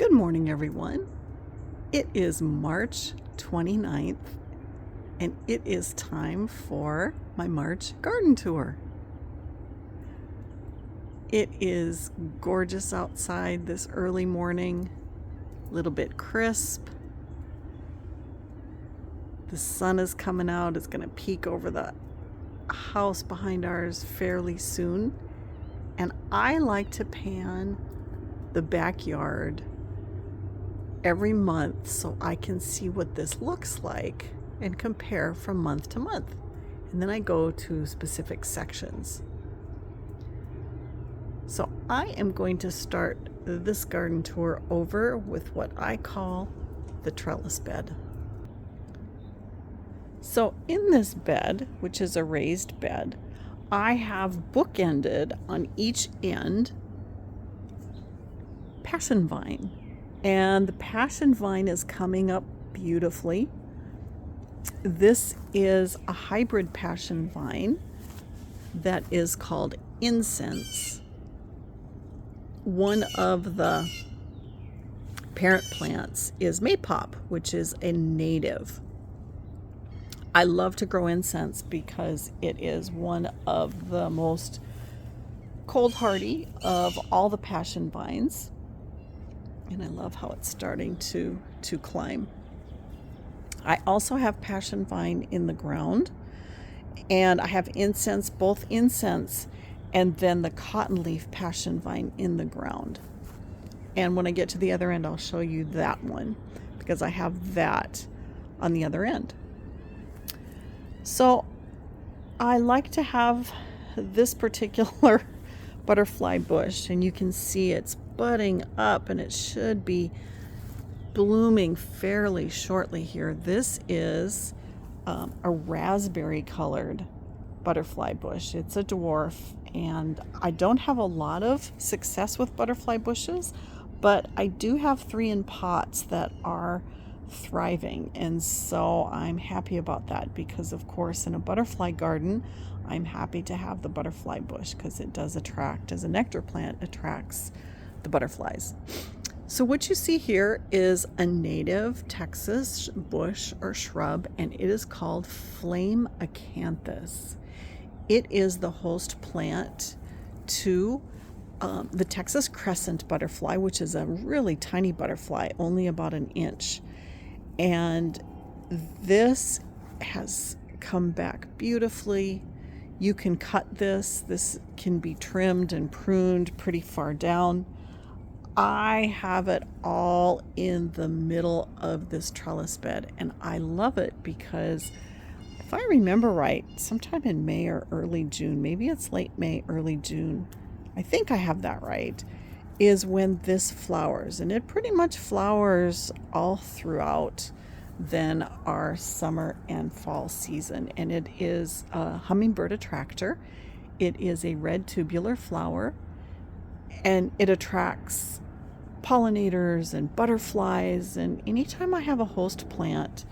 Good morning, everyone. It is March 29th, and it is time for my March garden tour. It is gorgeous outside this early morning, a little bit crisp. The sun is coming out. It's going to peek over the house behind ours fairly soon. And I like to pan the backyard every month so I can see what this looks like and compare from month to month. And then I go to specific sections. So I am going to start this garden tour over with what I call the trellis bed. So in this bed, which is a raised bed, I have bookended on each end passion vine. And the passion vine is coming up beautifully. This is a hybrid passion vine that is called incense. One of the parent plants is maypop, which is a native. I love to grow incense because it is one of the most cold hardy of all the passion vines. And I love how it's starting to climb. I also have passion vine in the ground, and I have incense, both incense and then the cottonleaf passion vine in the ground. And when I get to the other end, I'll show you that one because I have that on the other end. So I like to have this particular butterfly bush, and you can see it's budding up and it should be blooming fairly shortly here. This is a raspberry colored butterfly bush. It's a dwarf, and I don't have a lot of success with butterfly bushes, but I do have 3 in pots that are thriving, and so I'm happy about that because, of course, in a butterfly garden, I'm happy to have the butterfly bush because it does attract, as a nectar plant, attracts the butterflies. So what you see here is a native Texas bush or shrub, and it is called flame acanthus. It is the host plant to the Texas crescent butterfly, which is a really tiny butterfly, only about 1 inch. And this has come back beautifully. You can cut this. This can be trimmed and pruned pretty far down. I have it all in the middle of this trellis bed, and I love it because if I remember right, sometime in May or early June, maybe it's late May, early June, I think I have that right, is when this flowers, and it pretty much flowers all throughout then our summer and fall season. And it is a hummingbird attractor. It is a red tubular flower, and it attracts pollinators and butterflies. And anytime I have a host plant,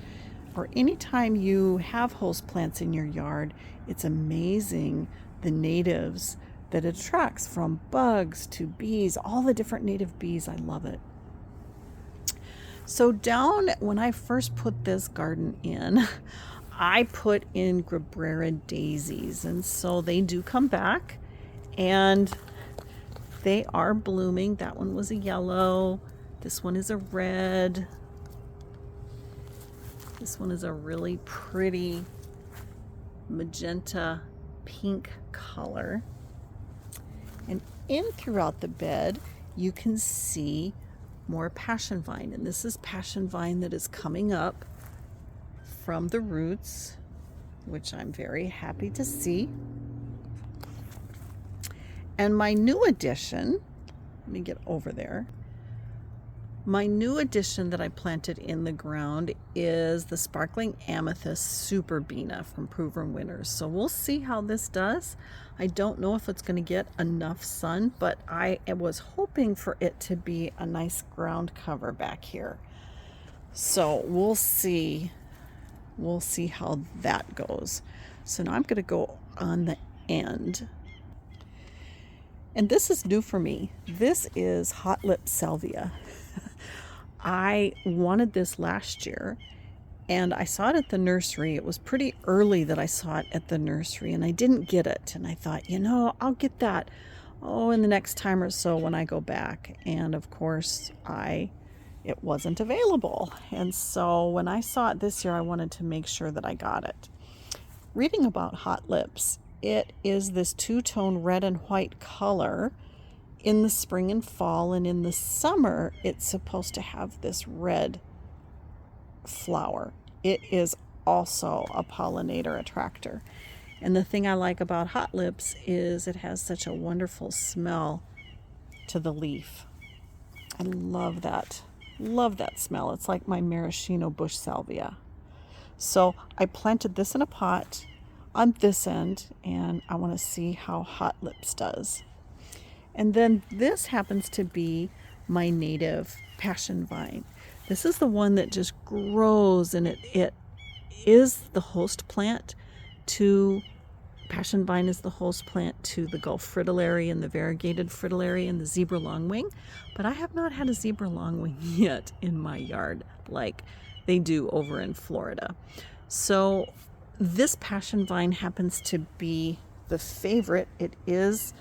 or anytime you have host plants in your yard, it's amazing the natives that it attracts, from bugs to bees, all the different native bees. I love it. So down when I first put this garden in, I put in Grabera daisies, and so they do come back and they are blooming. That one was a yellow. This one is a red. This one is a really pretty magenta pink color. And in throughout the bed, you can see more passion vine. And this is passion vine that is coming up from the roots, which I'm very happy to see. And my new addition, let me get over there. My new addition that I planted in the ground is the sparkling amethyst superbena from Proven Winners. So we'll see how this does. I don't know if it's going to get enough sun, but I was hoping for it to be a nice ground cover back here. So we'll see. We'll see how that goes. So now I'm going to go on the end. And this is new for me. This is hot lip salvia. I wanted this last year and I saw it at the nursery. It was pretty early that I saw it at the nursery and I didn't get it. And I thought, I'll get that, in the next time or so when I go back. And of course, it wasn't available. And so when I saw it this year, I wanted to make sure that I got it. Reading about hot lips, it is this two-tone red and white color in the spring and fall, and in the summer it's supposed to have this red flower. It is also a pollinator attractor. And the thing I like about hot lips is it has such a wonderful smell to the leaf. I love that. Love that smell. It's like my maraschino bush salvia. So I planted this in a pot on this end, and I want to see how hot lips does. And then this happens to be my native passion vine. This is the one that just grows, and it is the host plant to, passion vine is the host plant to the Gulf fritillary and the variegated fritillary and the zebra longwing. But I have not had a zebra longwing yet in my yard like they do over in Florida. So this passion vine happens to be the favorite. It is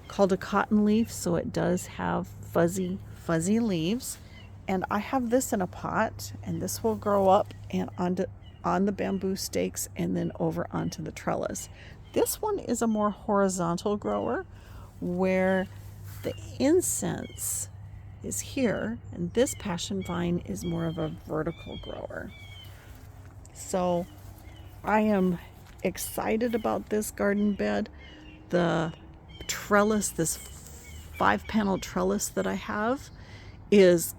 called a cotton leaf, so it does have fuzzy leaves. And I have this in a pot, and this will grow up and on the bamboo stakes and then over onto the trellis. This one is a more horizontal grower where the incense is here, and this passion vine is more of a vertical grower. So I am excited about this garden bed. The trellis, this 5-panel trellis that I have, is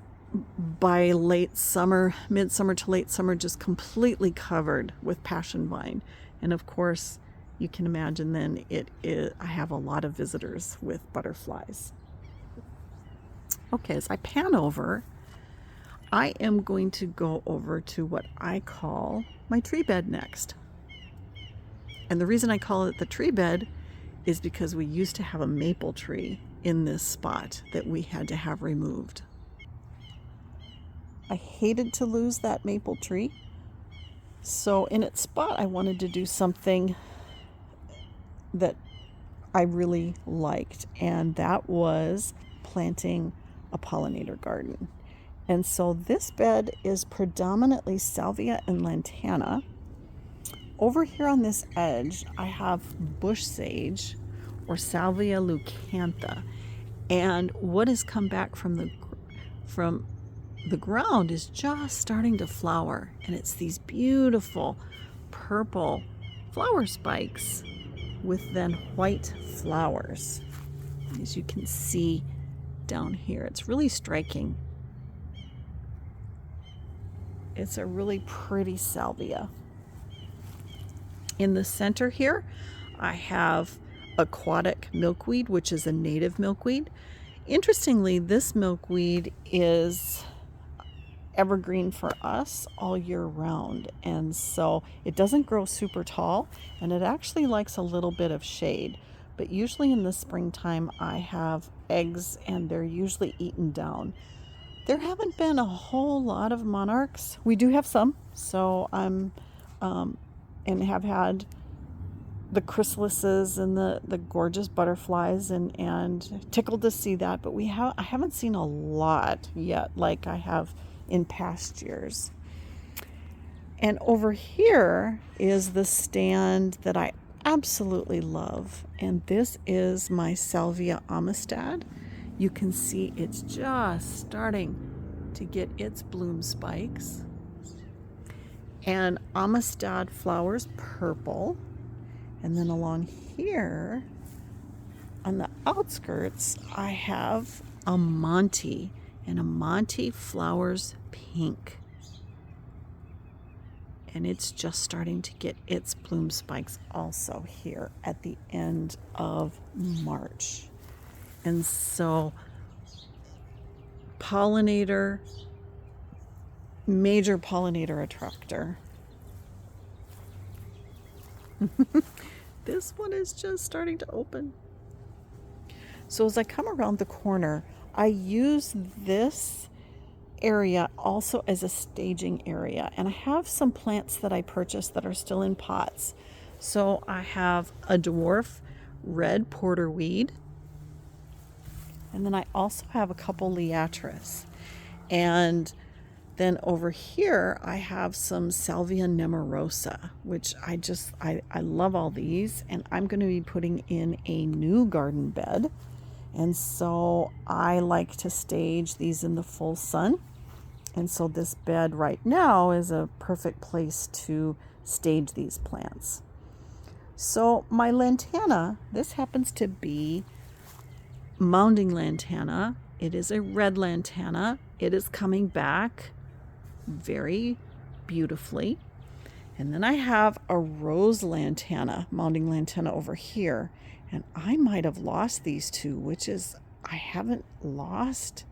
by late summer, midsummer to late summer, just completely covered with passion vine. And of course, you can imagine then I have a lot of visitors with butterflies. Okay, as I pan over, I am going to go over to what I call my tree bed next. And the reason I call it the tree bed is because we used to have a maple tree in this spot that we had to have removed. I hated to lose that maple tree. So in its spot, I wanted to do something that I really liked, and that was planting a pollinator garden. And so this bed is predominantly salvia and lantana. Over here on this edge, I have bush sage or Salvia leucantha. And what has come back from the ground is just starting to flower. And it's these beautiful purple flower spikes with then white flowers. As you can see down here, it's really striking. It's a really pretty salvia. In the center here, I have aquatic milkweed, which is a native milkweed. Interestingly, this milkweed is evergreen for us all year round, and so it doesn't grow super tall, and it actually likes a little bit of shade. But usually in the springtime, I have eggs, and they're usually eaten down. There haven't been a whole lot of monarchs. We do have some, so I'm and have had the chrysalises and the gorgeous butterflies, and tickled to see that. But I haven't seen a lot yet like I have in past years. And over here is the stand that I absolutely love, and this is my Salvia amistad. You can see it's just starting to get its bloom spikes. And amistad flowers purple. And then along here on the outskirts, I have Amonte, and Amonte flowers pink. And it's just starting to get its bloom spikes also here at the end of March. And so pollinator, major pollinator attractor. This one is just starting to open. So as I come around the corner, I use this area also as a staging area, and I have some plants that I purchased that are still in pots. So I have a dwarf red porterweed, and then I also have a couple liatris. And then over here I have some Salvia nemorosa, which I love all these, and I'm going to be putting in a new garden bed. And so I like to stage these in the full sun. And so this bed right now is a perfect place to stage these plants. So my lantana, this happens to be mounding lantana. It is a red lantana. It is coming back very beautifully. And then I have a rose lantana, mounding lantana over here. And I might have lost these two, which is, I haven't lost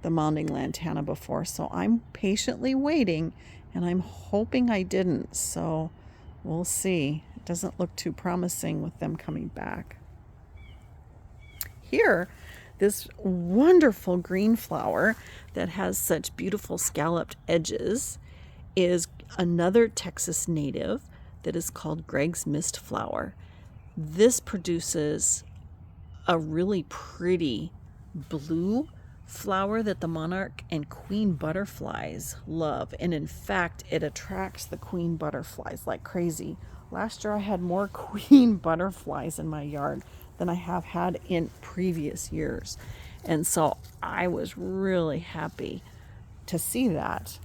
the mounding lantana before. So I'm patiently waiting, and I'm hoping I didn't. So we'll see. It doesn't look too promising with them coming back. Here, this wonderful green flower that has such beautiful scalloped edges is another Texas native that is called Greg's Mist flower. This produces a really pretty blue flower that the monarch and queen butterflies love. And in fact, it attracts the queen butterflies like crazy. Last year I had more queen butterflies in my yard than I have had in previous years. And so I was really happy to see that.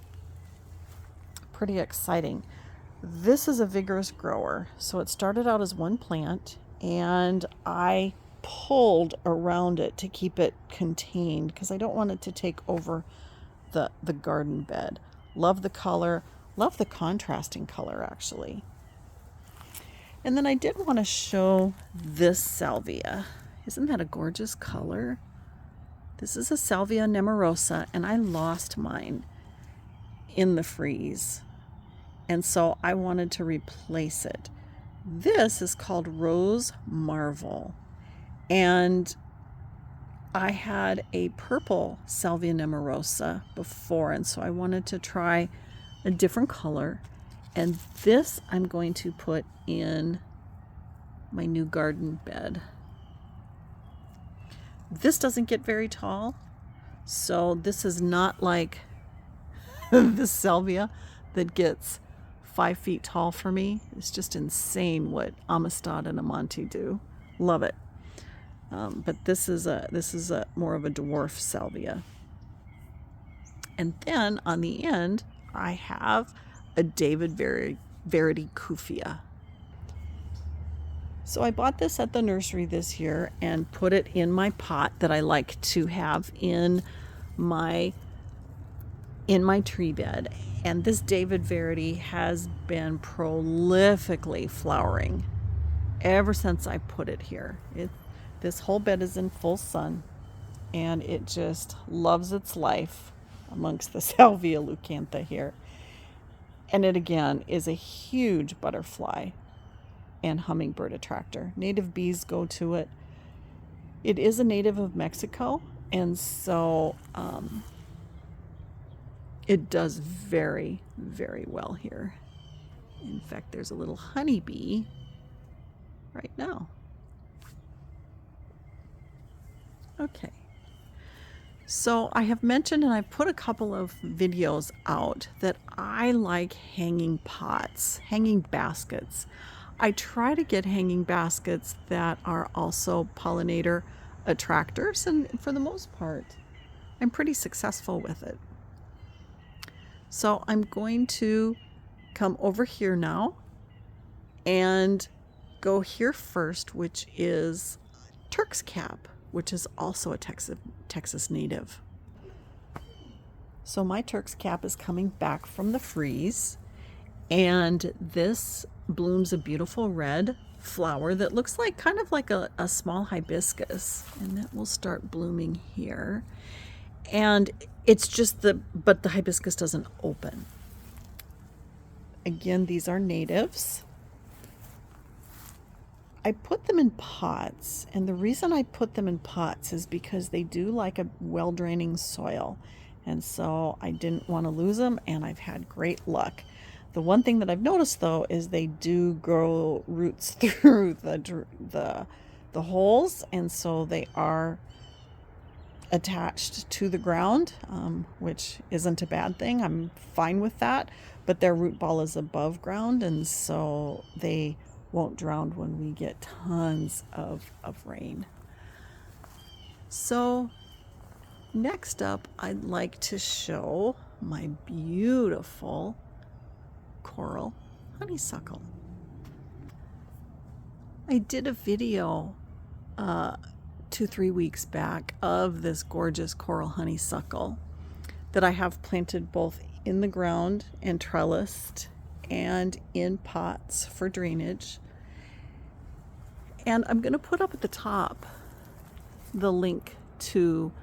Pretty exciting. This is a vigorous grower. So it started out as one plant, and I pulled around it to keep it contained because I don't want it to take over the garden bed. Love the color, love the contrasting color actually. And then I did want to show this salvia. Isn't that a gorgeous color? This is a Salvia nemorosa, and I lost mine in the freeze. And so I wanted to replace it. This is called Rose Marvel. And I had a purple Salvia nemorosa before, and so I wanted to try a different color. And this I'm going to put in my new garden bed. This doesn't get very tall, so this is not like the salvia that gets 5 feet tall for me. It's just insane what Amistad and Amante do. Love it. But this is a more of a dwarf salvia. And then on the end, I have a David Verity Kufia. So I bought this at the nursery this year and put it in my pot that I like to have in my tree bed. And this David Verity has been prolifically flowering ever since I put it here. This whole bed is in full sun, and it just loves its life amongst the Salvia leucantha here. And it again is a huge butterfly and hummingbird attractor. Native bees go to it. It is a native of Mexico, and so it does very, very well here. In fact, there's a little honeybee right now. Okay. So I have mentioned, and I've put a couple of videos out, that I like hanging pots, hanging baskets. I try to get hanging baskets that are also pollinator attractors, and for the most part, I'm pretty successful with it. So I'm going to come over here now and go here first, which is Turk's cap, which is also a Texas native. So my Turk's cap is coming back from the freeze, and this blooms a beautiful red flower that looks like kind of like a small hibiscus, and that will start blooming here. And it's just but the hibiscus doesn't open. Again, these are natives. I put them in pots, and the reason I put them in pots is because they do like a well-draining soil. And so I didn't want to lose them, and I've had great luck. The one thing that I've noticed though is they do grow roots through the holes, and so they are attached to the ground, which isn't a bad thing. I'm fine with that, but their root ball is above ground, and so they won't drown when we get tons of rain. So next up, I'd like to show my beautiful coral honeysuckle. I did a video 2-3 weeks back of this gorgeous coral honeysuckle that I have planted both in the ground and trellised and in pots for drainage. And I'm going to put up at the top the link to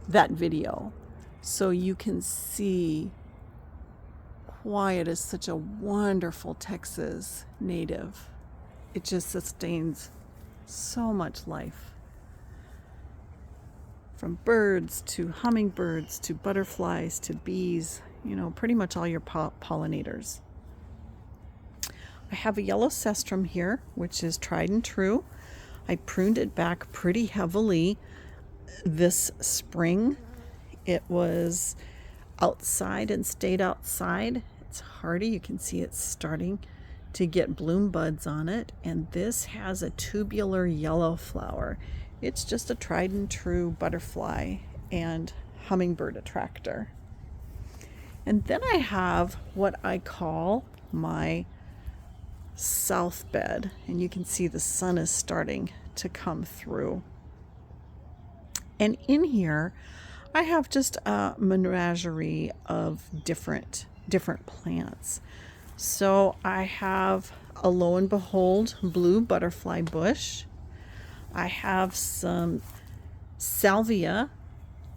that video so you can see why it is such a wonderful Texas native. It just sustains so much life. From birds to hummingbirds to butterflies to bees, pretty much all your pollinators. I have a yellow cestrum here, which is tried and true. I pruned it back pretty heavily this spring. It was outside and stayed outside. It's hardy. You can see it's starting to get bloom buds on it. And this has a tubular yellow flower. It's just a tried and true butterfly and hummingbird attractor. And then I have what I call my south bed, and you can see the sun is starting to come through. And in here I have just a menagerie of different plants. So I have a lo and behold blue butterfly bush. I have some Salvia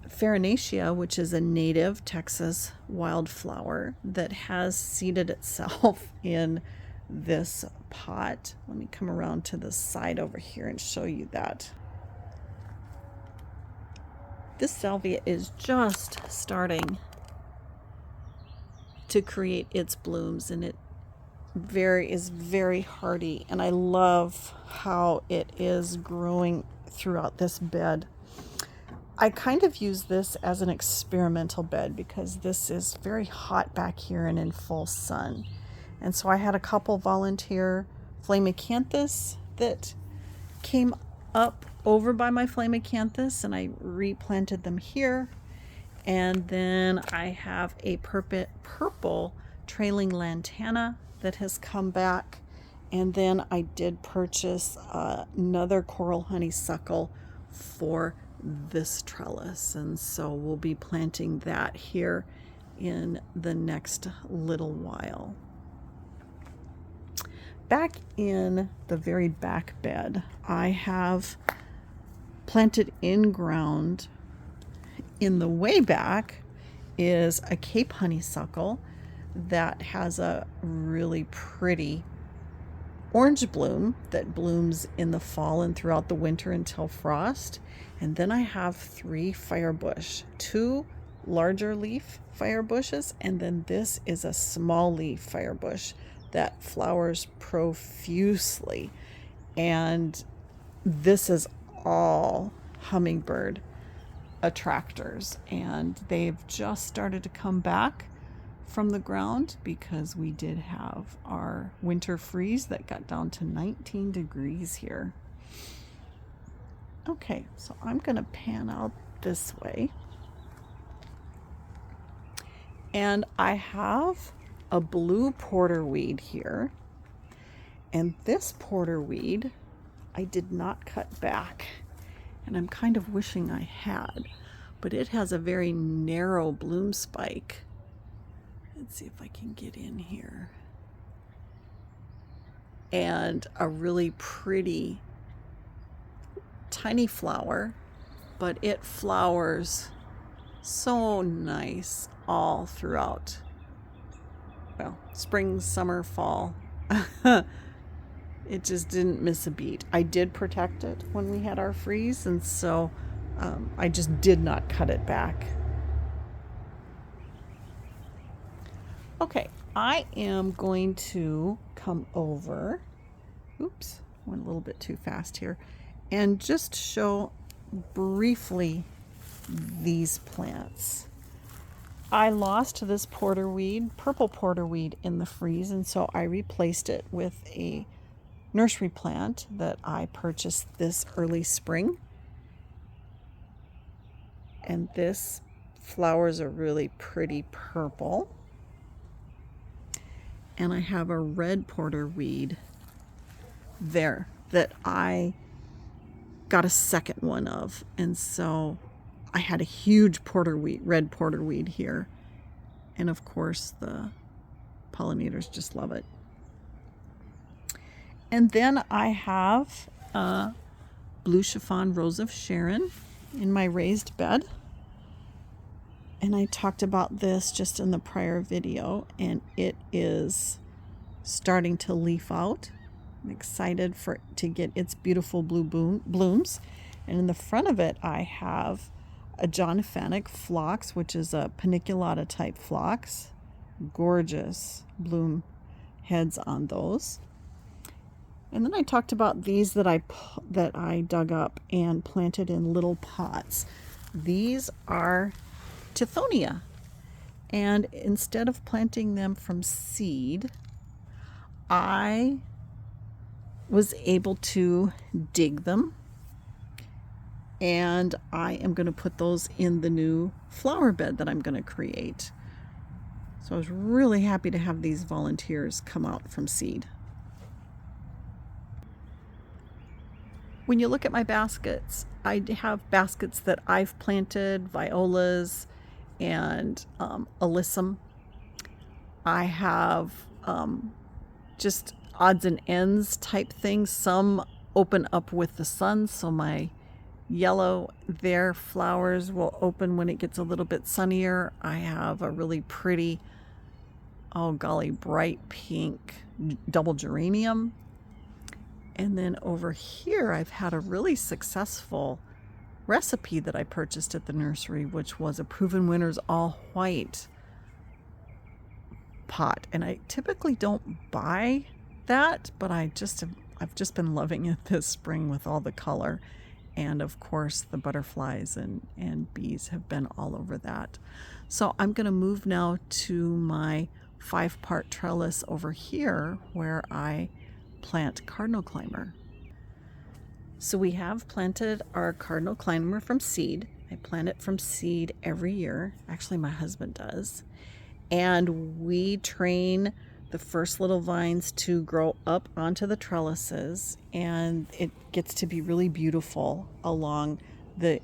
farinaceae, which is a native Texas wildflower that has seeded itself in this pot. Let me come around to the side over here and show you that. This salvia is just starting to create its blooms, and it is very hardy, and I love how it is growing throughout this bed. I kind of use this as an experimental bed because this is very hot back here and in full sun. And so I had a couple volunteer flamicanthus that came up over by my flamicanthus, and I replanted them here. And then I have a purple trailing lantana that has come back. And then I did purchase another coral honeysuckle for this trellis, and so we'll be planting that here in the next little while. Back in the very back bed, I have planted in ground. In the way back is a Cape honeysuckle that has a really pretty orange bloom that blooms in the fall and throughout the winter until frost. And then I have 3 firebush, 2 larger leaf firebushes, and then this is a small leaf firebush that flowers profusely. And this is all hummingbird attractors, and they've just started to come back from the ground because we did have our winter freeze that got down to 19 degrees here. Okay, so I'm going to pan out this way. And I have a blue porterweed here. And this porterweed I did not cut back. And I'm kind of wishing I had. But it has a very narrow bloom spike. Let's see if I can get in here. And a really pretty tiny flower, but it flowers so nice all throughout, well, spring, summer, fall. It just didn't miss a beat. I did protect it when we had our freeze, and so I just did not cut it back. Okay, I am going to come over, oops, went a little bit too fast here, and just show briefly these plants. I lost this porterweed, purple porterweed, in the freeze, and so I replaced it with a nursery plant that I purchased this early spring. And this flowers are really pretty purple. And I have a red porterweed there that I got a second one of. And so I had a huge porterweed, red porterweed here. And of course the pollinators just love it. And then I have a blue chiffon rose of Sharon in my raised bed. And I talked about this just in the prior video, and it is starting to leaf out. I'm excited to get its beautiful blue blooms. And in the front of it, I have a Jonaphanic phlox, which is a paniculata type phlox. Gorgeous bloom heads on those. And then I talked about these that I dug up and planted in little pots. These are Tithonia, and instead of planting them from seed, I was able to dig them, and I am going to put those in the new flower bed that I'm going to create. So I was really happy to have these volunteers come out from seed. When you look at my baskets, I have baskets that I've planted, violas and alyssum. I have just odds and ends type things. Some open up with the sun, so my yellow there flowers will open when it gets a little bit sunnier. I have a really pretty, oh golly, bright pink double geranium. And then over here, I've had a really successful recipe that I purchased at the nursery, which was a Proven Winners all white pot. And I typically don't buy that, but I've just been loving it this spring with all the color. And of course, the butterflies and bees have been all over that. So I'm going to move now to my 5-part trellis over here where I plant cardinal climber. So we have planted our cardinal climber from seed. I plant it from seed every year. Actually, my husband does. And we train the first little vines to grow up onto the trellises, and it gets to be really beautiful along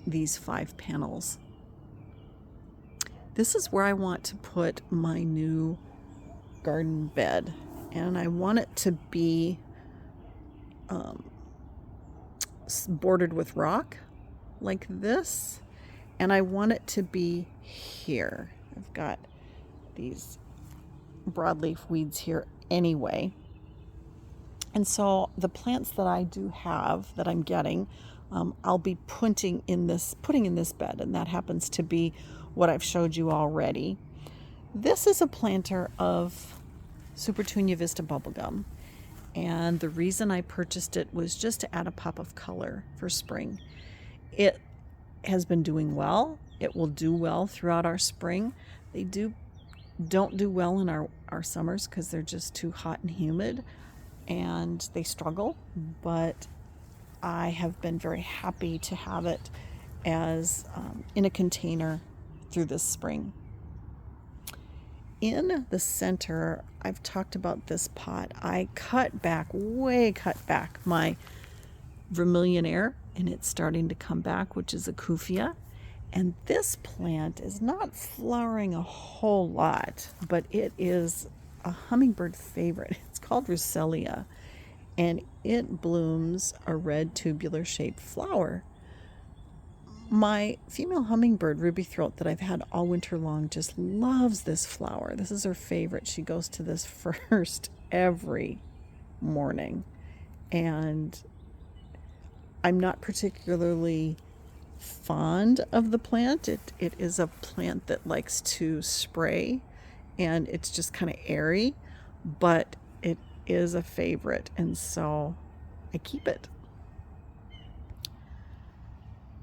these 5 panels. This is where I want to put my new garden bed, and I want it to be bordered with rock like this, and I want it to be here. I've got these broadleaf weeds here anyway, and so the plants that I do have that I'm getting, I'll be putting in this bed, and that happens to be what I've showed you already. This is a planter of Supertunia Vista bubblegum. And the reason I purchased it was just to add a pop of color for spring. It has been doing well. It will do well throughout our spring. They don't do well in our summers because they're just too hot and humid, and they struggle. But I have been very happy to have it as in a container through this spring. In the center, I've talked about this pot. I cut back my vermillionaire, and it's starting to come back, which is a Kufia. And this plant is not flowering a whole lot, but it is a hummingbird favorite. It's called Salia, and it blooms a red tubular shaped flower. My female hummingbird, ruby throat, that I've had all winter long, just loves this flower. This is her favorite. She goes to this first every morning. And I'm not particularly fond of the plant. It is a plant that likes to spray and it's just kind of airy, but it is a favorite, and so I keep it.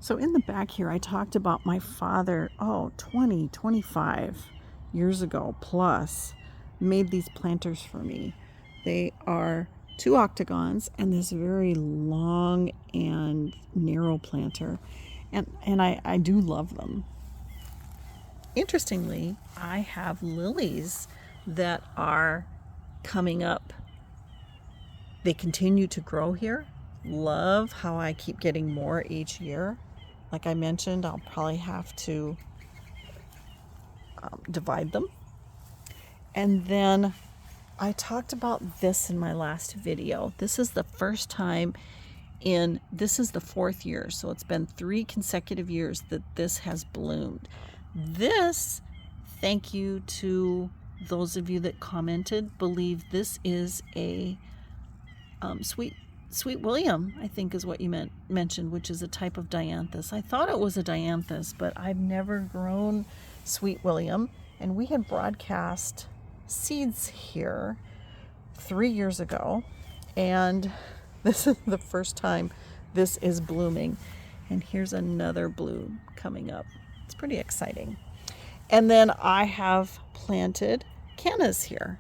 So in the back here, I talked about my father, 25 years ago plus, made these planters for me. They are 2 octagons and this very long and narrow planter. And I do love them. Interestingly, I have lilies that are coming up. They continue to grow here. Love how I keep getting more each year. Like I mentioned, I'll probably have to divide them. And then I talked about this in my last video. This is the first time this is the 4th year, so it's been 3 consecutive years that this has bloomed. This, thank you to those of you that commented, believe this is a Sweet William, I think is what you mentioned, which is a type of dianthus. I thought it was a dianthus, but I've never grown Sweet William. And we had broadcast seeds here 3 years ago, and this is the first time this is blooming. And here's another bloom coming up. It's pretty exciting. And then I have planted cannas here.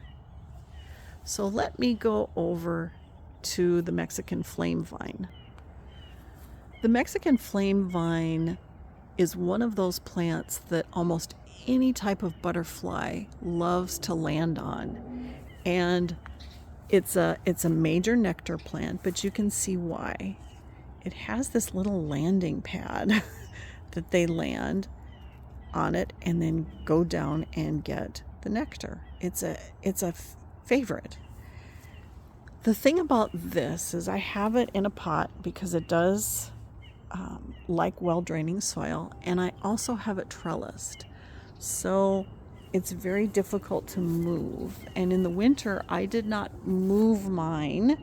So let me go over to the Mexican flame vine. The Mexican flame vine is one of those plants that almost any type of butterfly loves to land on. And it's a major nectar plant, but you can see why. It has this little landing pad that they land on it and then go down and get the nectar. It's a favorite. The thing about this is I have it in a pot because it does like well-draining soil, and I also have it trellised. So it's very difficult to move. And in the winter, I did not move mine,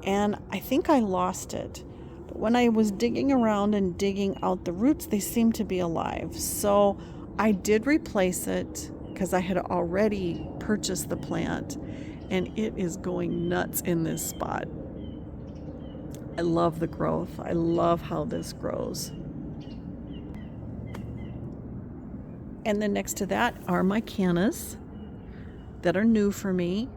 and I think I lost it. But when I was digging around and digging out the roots, they seemed to be alive. So I did replace it because I had already purchased the plant, and it is going nuts in this spot. I love the growth. I love how this grows. And then next to that are my cannas that are new for me.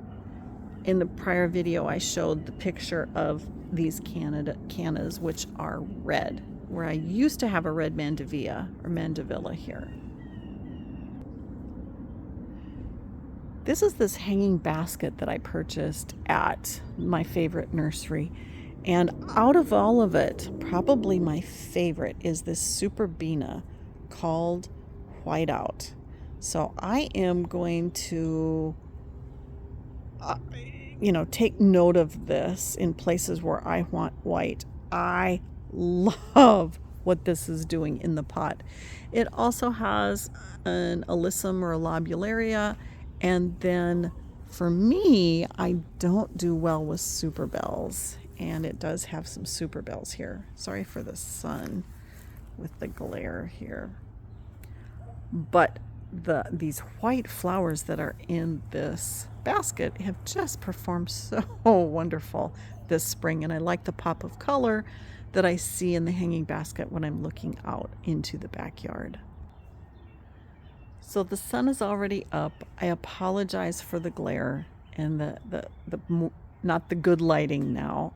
In the prior video, I showed the picture of these cannas, which are red, where I used to have a red mandevilla here. This is this hanging basket that I purchased at my favorite nursery. And out of all of it, probably my favorite is this Super Bina called Whiteout. So I am going to, take note of this in places where I want white. I love what this is doing in the pot. It also has an alyssum or a lobularia. And then for me, I don't do well with super bells, and it does have some super bells here. Sorry for the sun with the glare here. But these white flowers that are in this basket have just performed so wonderful this spring, and I like the pop of color that I see in the hanging basket when I'm looking out into the backyard. So the sun is already up. I apologize for the glare and the not the good lighting now,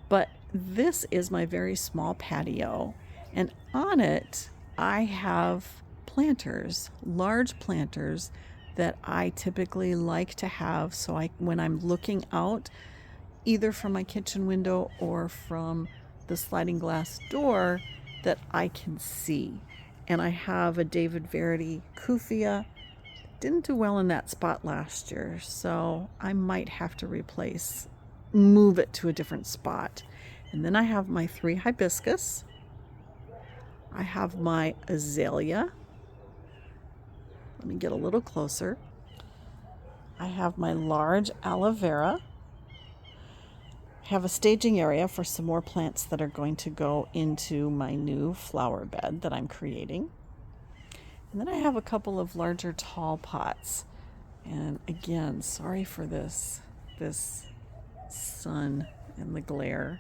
but this is my very small patio, and on it I have planters, large planters that I typically like to have, so when I'm looking out either from my kitchen window or from the sliding glass door, that I can see. And I have a David Verity Kufia. Didn't do well in that spot last year, so I might have to move it to a different spot. And then I have my 3 hibiscus. I have my azalea. Let me get a little closer. I have my large aloe vera. I have a staging area for some more plants that are going to go into my new flower bed that I'm creating. And then I have a couple of larger tall pots. And again, sorry for this sun and the glare.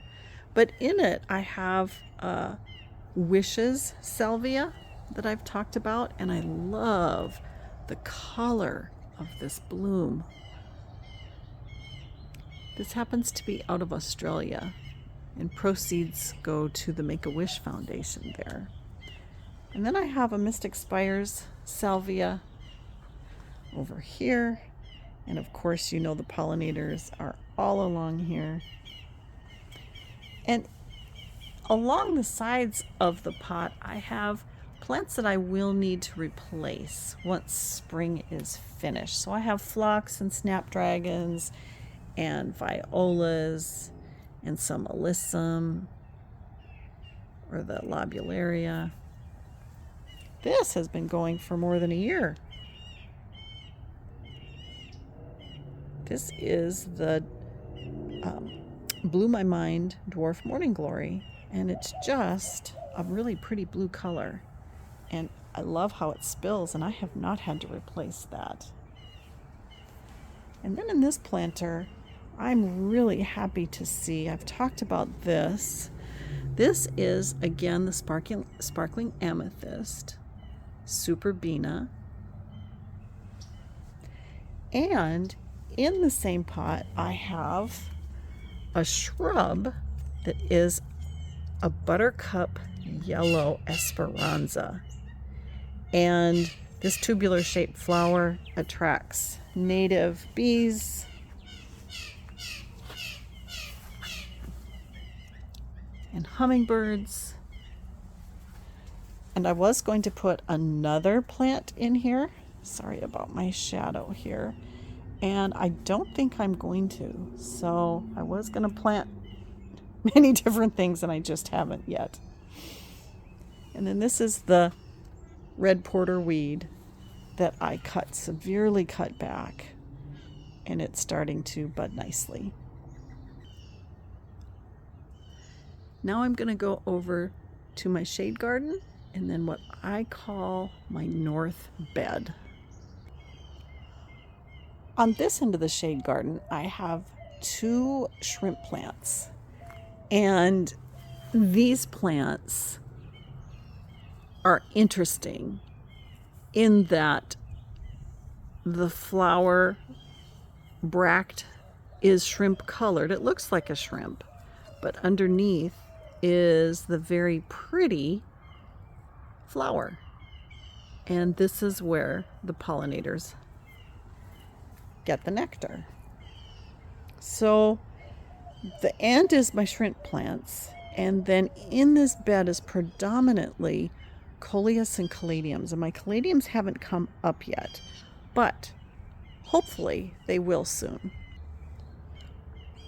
But in it, I have Wishes salvia that I've talked about, and I love the color of this bloom. This happens to be out of Australia, and proceeds go to the Make-A-Wish Foundation there. And then I have a Mystic Spires salvia over here. And of course, you know the pollinators are all along here. And along the sides of the pot, I have plants that I will need to replace once spring is finished. So I have phlox and snapdragons and violas and some alyssum, or the lobularia. This has been going for more than a year. This is the Blew My Mind Dwarf Morning Glory, and it's just a really pretty blue color. And I love how it spills, and I have not had to replace that. And then in this planter, I'm really happy to see, I've talked about this. This is, again, the sparkling amethyst, Superbina. And in the same pot, I have a shrub that is a buttercup yellow esperanza. And this tubular shaped flower attracts native bees and hummingbirds. And I was going to put another plant in here. Sorry about my shadow here. And I don't think I'm going to. So I was going to plant many different things and I just haven't yet. And then this is the red porter weed that I severely cut back. And it's starting to bud nicely. Now I'm going to go over to my shade garden and then what I call my north bed. On this end of the shade garden, I have 2 shrimp plants. And these plants are interesting in that the flower bract is shrimp colored. It looks like a shrimp, but underneath is the very pretty flower. And this is where the pollinators get the nectar. So the end is my shrimp plants, and then in this bed is predominantly coleus and caladiums, and my caladiums haven't come up yet, but hopefully they will soon.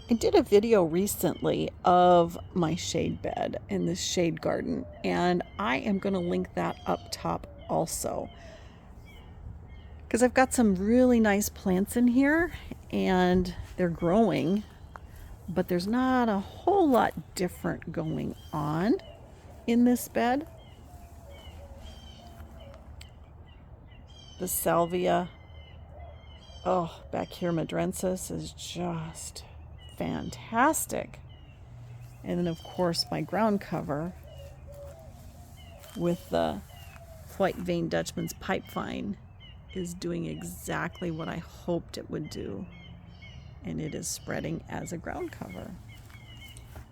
I did a video recently of my shade bed in this shade garden, and I am going to link that up top also, because I've got some really nice plants in here and they're growing, but there's not a whole lot different going on in this bed. The salvia, back here, madrensis, is just fantastic. And then of course my ground cover with the white vein Dutchman's pipevine is doing exactly what I hoped it would do, and it is spreading as a ground cover.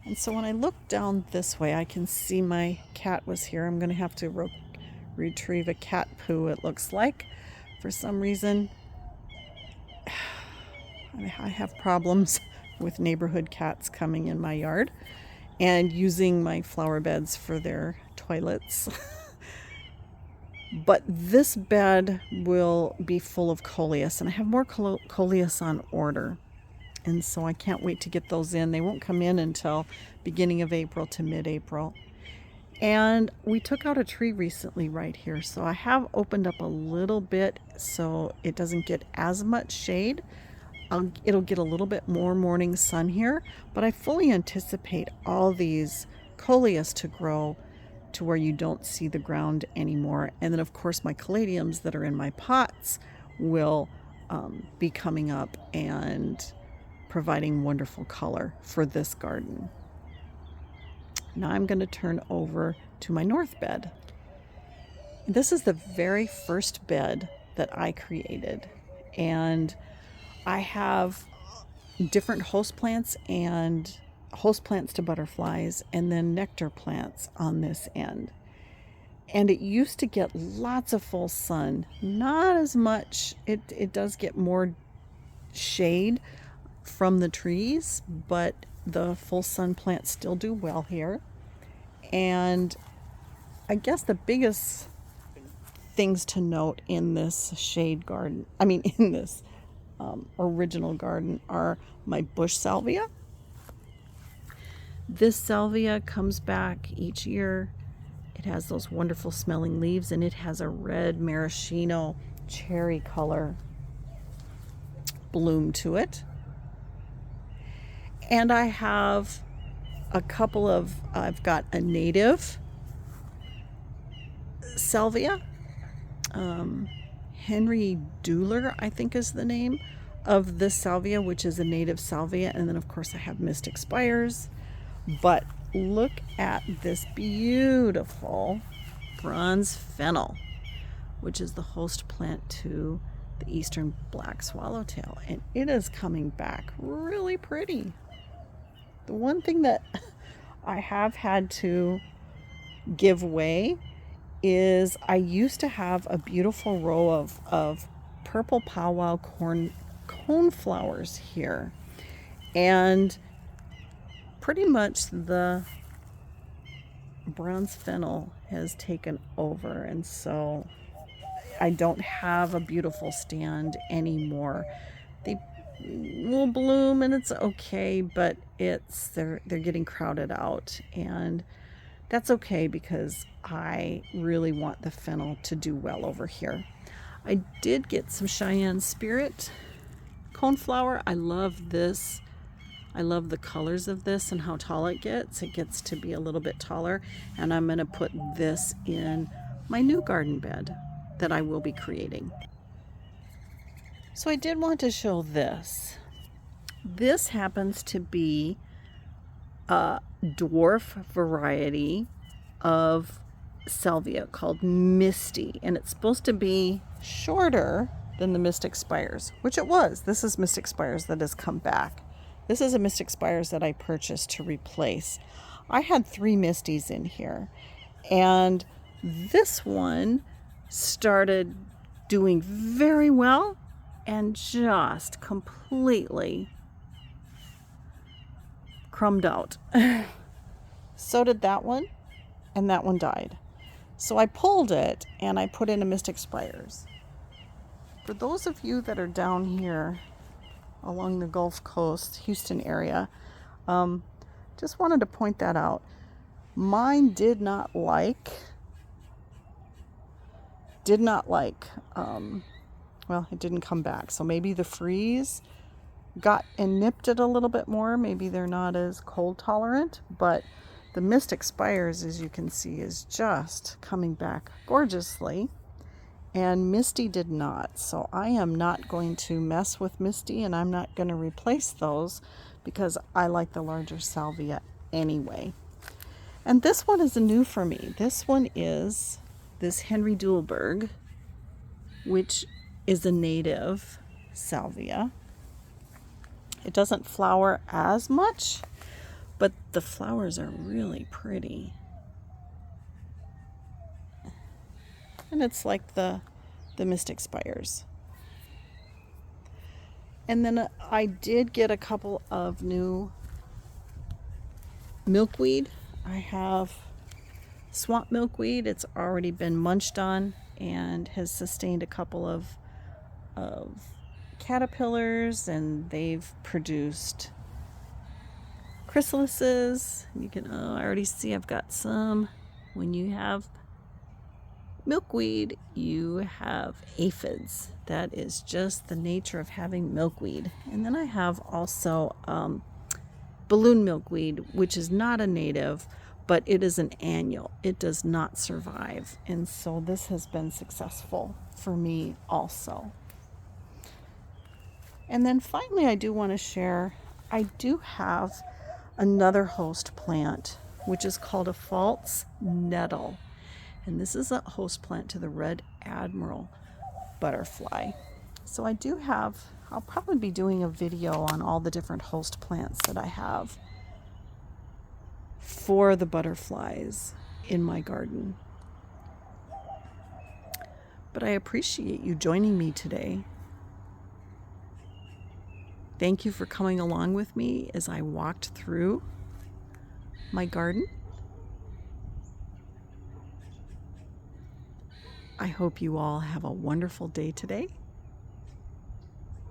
And so when I look down this way, I can see my cat was here. I'm going to have to retrieve a cat poo, it looks like. For some reason, I have problems with neighborhood cats coming in my yard and using my flower beds for their toilets. But this bed will be full of coleus, and I have more coleus on order. And so I can't wait to get those in. They won't come in until beginning of April to mid-April. And we took out a tree recently right here, so I have opened up a little bit so it doesn't get as much shade. It'll get a little bit more morning sun here, but I fully anticipate all these coleus to grow to where you don't see the ground anymore. And then of course my caladiums that are in my pots will be coming up and providing wonderful color for this garden. Now I'm going to turn over to my north bed. This is the very first bed that I created, and I have different host plants and host plants to butterflies and then nectar plants on this end. And it used to get lots of full sun, not as much. It does get more shade from the trees, but the full sun plants still do well here. And I guess the biggest things to note in this shade garden, in this original garden, are my bush salvia. This salvia comes back each year. It has those wonderful smelling leaves, and it has a red maraschino cherry color bloom to it. And I have I've got a native salvia. Henry Dooler, I think, is the name of this salvia, which is a native salvia. And then, of course, I have Mystic Spires. But look at this beautiful bronze fennel, which is the host plant to the eastern black swallowtail. And it is coming back really pretty. The one thing that I have had to give way is I used to have a beautiful row of purple powwow cone flowers here. And pretty much the bronze fennel has taken over, and so I don't have a beautiful stand anymore. They will bloom and it's okay, but they're getting crowded out, and that's okay because I really want the fennel to do well over here. I did get some Cheyenne Spirit coneflower. I love this. I love the colors of this and how tall it gets. It gets to be a little bit taller, and I'm going to put this in my new garden bed that I will be creating. So I did want to show this. This happens to be a dwarf variety of salvia called Misty, and it's supposed to be shorter than the Mystic Spires, which it was. This is Mystic Spires that has come back. This is a Mystic Spires that I purchased to replace. I had 3 Misties in here, and this one started doing very well and just completely crumbed out. So did that one, and that one died. So I pulled it and I put in a Mystic Spires. For those of you that are down here along the Gulf Coast, Houston area, just wanted to point that out. Mine did not like, well, it didn't come back. So maybe the freeze got and nipped it a little bit more. Maybe they're not as cold tolerant, but the Mystic Spires, as you can see, is just coming back gorgeously. And Misty did not. So I am not going to mess with Misty, and I'm not going to replace those because I like the larger salvia anyway. And this one is new for me. This one is this Henry Dewelberg, which is a native salvia. It doesn't flower as much, but the flowers are really pretty. And it's like the Mystic Spires. And then I did get a couple of new milkweed. I have swamp milkweed. It's already been munched on and has sustained a couple of caterpillars, and they've produced chrysalises. You can, I already see I've got some. When you have milkweed, you have aphids. That is just the nature of having milkweed. And then I have also balloon milkweed, which is not a native, but it is an annual. It does not survive. And so this has been successful for me also. And then finally, I do want to share, I do have another host plant, which is called a false nettle. And this is a host plant to the red admiral butterfly. So I do have, I'll probably be doing a video on all the different host plants that I have for the butterflies in my garden. But I appreciate you joining me today. Thank you for coming along with me as I walked through my garden. I hope you all have a wonderful day today,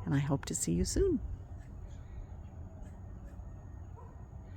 and I hope to see you soon.